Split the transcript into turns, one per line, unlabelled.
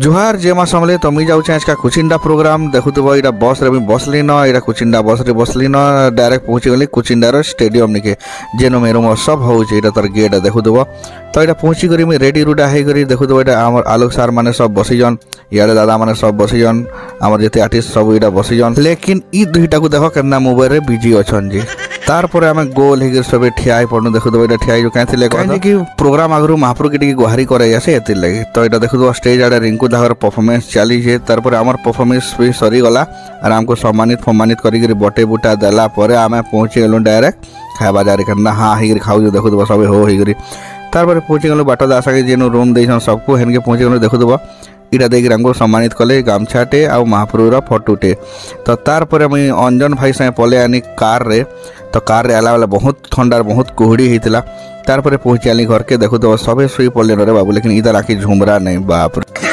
जुहार जे माँ समले तो मुझे जाऊँ आज का कुचिंडा प्रोग्राम देखुव यहाँ बस रे बसली न यहाँ कुचिंडा बस रे बसली न डायरेक्ट पहुँची गली कुचिंडार स्टेडियम निके जेन मेरु महोत्सव होउछे यहाँ तार गेट देखुव तो यहाँ पहुँची करी मुझे रेडी रुडा होकर देखुव यहाँ आम आलोक सार मैंने सब बसीजन इे दादा मैंने सब बसीजन आमर जिते आर्टिस्ट सब यहाँ बसीजन लेकिन इ दुईटा को देख के मोबाइल रे बिजी अच्छन जी तार आम गोल हो सब ठिया पड़ू देखुव यहाँ ठिया कहीं कि प्रोग्राम आगु महाप्रभु की गुहारी करे आसे लगे तो यहाँ देखुव स्टेज आड़े रिंकू दाहर परफॉर्मेंस चली तार आमर परफॉर्मेंस भी सरीगला और आमको सम्मानित कर बटे बुटा देला आम पहुँची गलु डायरेक्ट खावा जारी करना हाँ हो खाऊ देखुव सब होकर तार पहुँची गलु बाट दास के जेन रूम दे सबको हेनके पहुँची गलु देखुव इटा देख हमको सम्मानित कले गामछाटे आ महाप्रभुर फटोटे तो तार मुझे अंजन भाई संगे पले आनी कार रे तो कार रे आला वाला बहुत ठंडार बहुत कुहड़ी होता तार पहुँची आनी घर के देखु तो सबे शुई पड़े रे बाबू लेकिन इधर आखि झुमरा नहीं बाप रे।